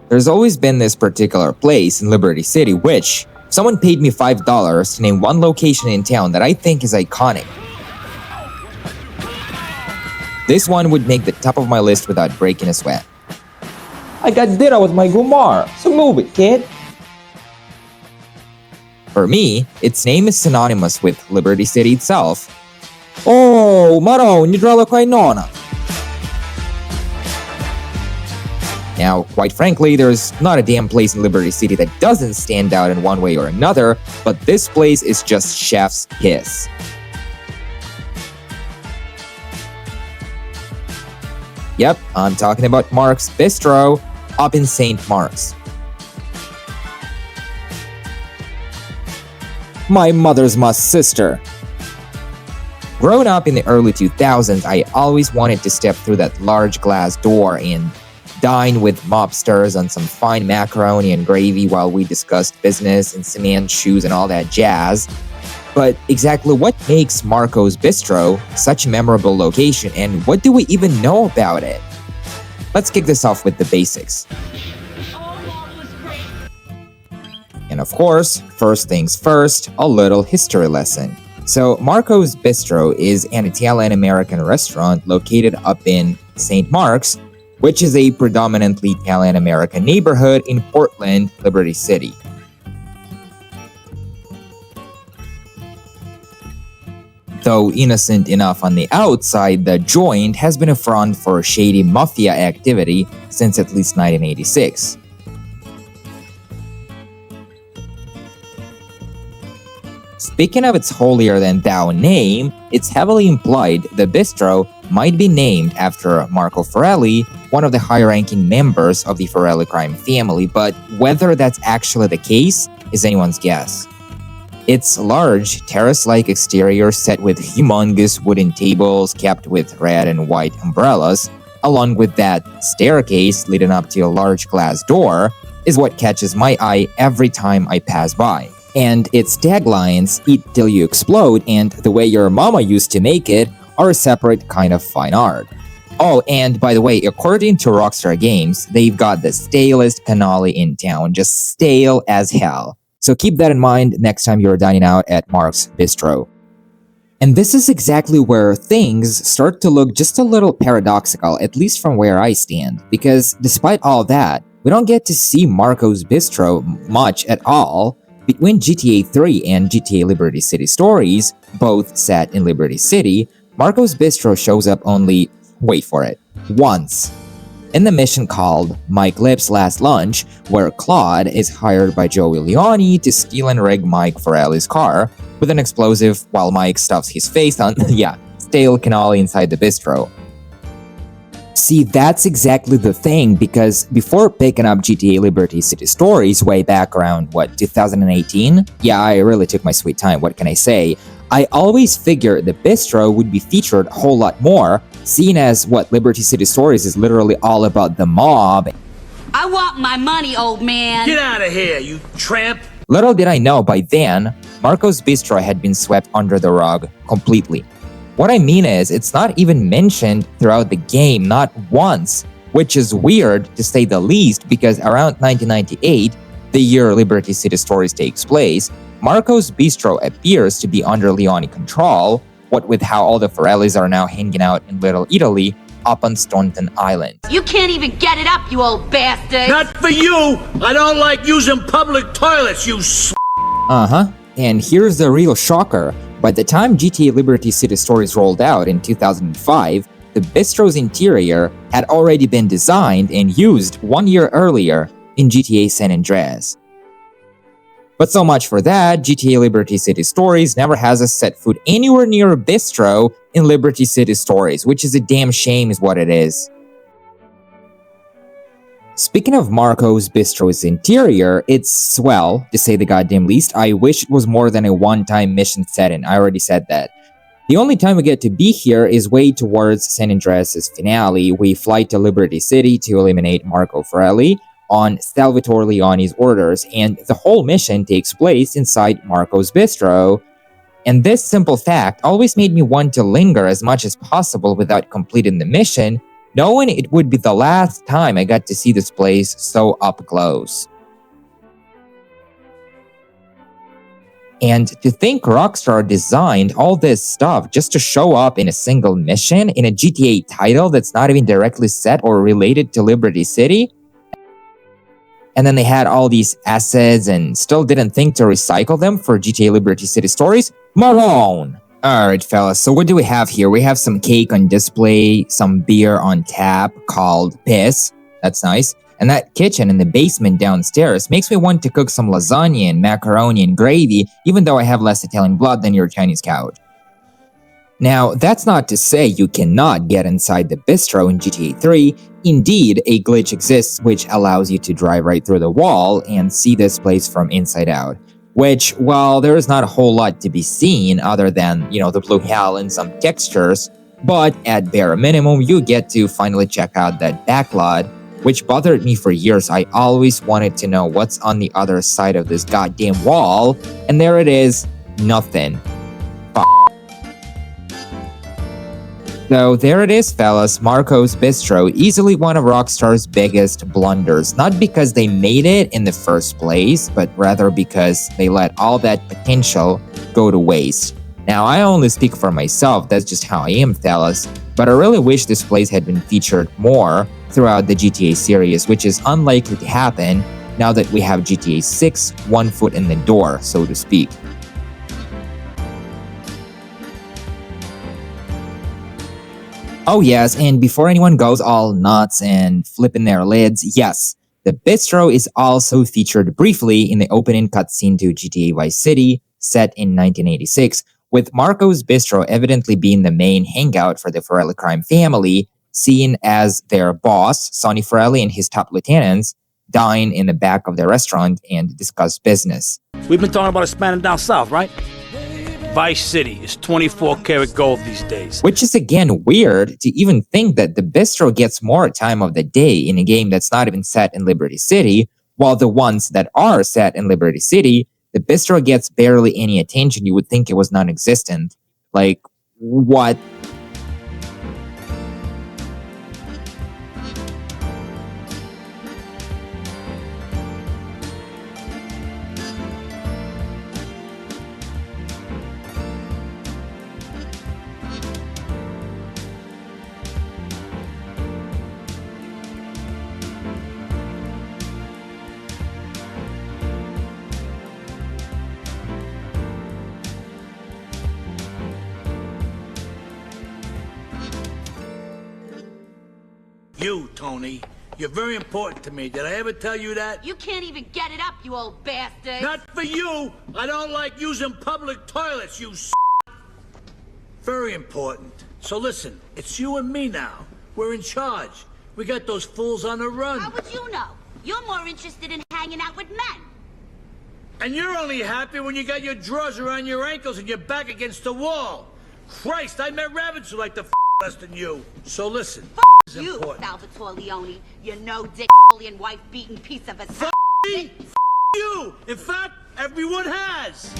There's always been this particular place in Liberty City which, if someone paid me $5 to name one location in town that I think is iconic, this one would make the top of my list without breaking a sweat. I got dinner with my Gumar, so move it, kid. For me, its name is synonymous with Liberty City itself. Oh, Maro, nidrala kay nona. Now, quite frankly, there's not a damn place in Liberty City that doesn't stand out in one way or another, but this place is just chef's kiss. Yep, I'm talking about Mark's Bistro up in St. Mark's. My mother's my sister. Growing up in the early 2000s, I always wanted to step through that large glass door and dine with mobsters on some fine macaroni and gravy while we discussed business and cement shoes and all that jazz. But exactly what makes Marco's Bistro such a memorable location, and what do we even know about it? Let's kick this off with the basics. And of course, first things first, a little history lesson. So Marco's Bistro is an Italian-American restaurant located up in St. Mark's, which is a predominantly Italian-American neighborhood in Portland, Liberty City. Though innocent enough on the outside, the joint has been a front for shady mafia activity since at least 1986. Speaking of its holier-than-thou name, it's heavily implied the bistro might be named after Marco Forelli, one of the high-ranking members of the Forelli crime family, but whether that's actually the case is anyone's guess. Its large, terrace-like exterior set with humongous wooden tables capped with red and white umbrellas, along with that staircase leading up to a large glass door, is what catches my eye every time I pass by. And its taglines, "Eat till you explode" and "The way your mama used to make it," are a separate kind of fine art. Oh, and by the way, according to Rockstar Games, they've got the stalest cannoli in town, just stale as hell. So keep that in mind next time you're dining out at Mark's Bistro. And this is exactly where things start to look just a little paradoxical, at least from where I stand, because despite all that, we don't get to see Marco's Bistro much at all. Between GTA 3 and GTA Liberty City Stories, both set in Liberty City, Marco's Bistro shows up only, wait for it, once. In the mission called Mike Lip's Last Lunch, where Claude is hired by Joey Leone to steal and rig Mike Forelli's car with an explosive while Mike stuffs his face on, stale cannoli inside the bistro. See, that's exactly the thing, because before picking up GTA Liberty City Stories way back around, 2018? Yeah, I really took my sweet time, what can I say? I always figured the bistro would be featured a whole lot more, seeing as what Liberty City Stories is literally all about the mob. I want my money, old man! Get out of here, you tramp! Little did I know by then, Marco's Bistro had been swept under the rug completely. What I mean is, it's not even mentioned throughout the game, not once, which is weird to say the least, because around 1998, the year Liberty City Stories takes place, Marco's Bistro appears to be under Leone control, what with how all the Forellis are now hanging out in Little Italy up on Staunton Island. You can't even get it up, you old bastard! Not for you! I don't like using public toilets, you Uh-huh. And here's the real shocker. By the time GTA Liberty City Stories rolled out in 2005, the bistro's interior had already been designed and used 1 year earlier in GTA San Andreas. But so much for that, GTA Liberty City Stories never has us set foot anywhere near a bistro in Liberty City Stories, which is a damn shame is what it is. Speaking of Marco's Bistro's interior, it's swell, to say the goddamn least. I wish it was more than a one-time mission setting, I already said that. The only time we get to be here is way towards San Andreas' finale. We fly to Liberty City to eliminate Marco Forelli on Salvatore Leone's orders, and the whole mission takes place inside Marco's Bistro. And this simple fact always made me want to linger as much as possible without completing the mission, knowing it would be the last time I got to see this place so up close. And to think Rockstar designed all this stuff just to show up in a single mission in a GTA title that's not even directly set or related to Liberty City? And then they had all these assets and still didn't think to recycle them for GTA Liberty City stories? Maroon! Alright fellas, so what do we have here? We have some cake on display, some beer on tap called Piss. That's nice. And that kitchen in the basement downstairs makes me want to cook some lasagna and macaroni and gravy, even though I have less Italian blood than your Chinese couch. Now, that's not to say you cannot get inside the Bistro in GTA 3. Indeed, a glitch exists which allows you to drive right through the wall and see this place from inside out. Which, well, there is not a whole lot to be seen other than, the blue hell and some textures, but at bare minimum, you get to finally check out that backlot, which bothered me for years. I always wanted to know what's on the other side of this goddamn wall, and there it is, nothing. So there it is, fellas, Marco's Bistro, easily one of Rockstar's biggest blunders, not because they made it in the first place, but rather because they let all that potential go to waste. Now, I only speak for myself, that's just how I am, fellas, but I really wish this place had been featured more throughout the GTA series, which is unlikely to happen now that we have GTA 6 one foot in the door, so to speak. Oh yes, and before anyone goes all nuts and flipping their lids, yes, the Bistro is also featured briefly in the opening cutscene to GTA Vice City, set in 1986, with Marco's Bistro evidently being the main hangout for the Forelli crime family, seen as their boss, Sonny Forelli, and his top lieutenants dine in the back of the restaurant and discuss business. We've been talking about expanding down south, right? Vice City is 24 karat gold these days. Which is again weird to even think that the Bistro gets more time of the day in a game that's not even set in Liberty City, while the ones that are set in Liberty City, the Bistro gets barely any attention. You would think it was non-existent. Like, what? You, Tony, you're very important to me. Did I ever tell you that? You can't even get it up, you old bastard. Not for you. I don't like using public toilets, you Very important. So listen, it's you and me now. We're in charge. We got those fools on the run. How would you know? You're more interested in hanging out with men. And you're only happy when you got your drawers around your ankles and your back against the wall. Christ, I met rabbits who like to less than you. So listen. You, Salvatore Leone, you no-dick, and wife-beating piece of a... You! In fact, everyone has!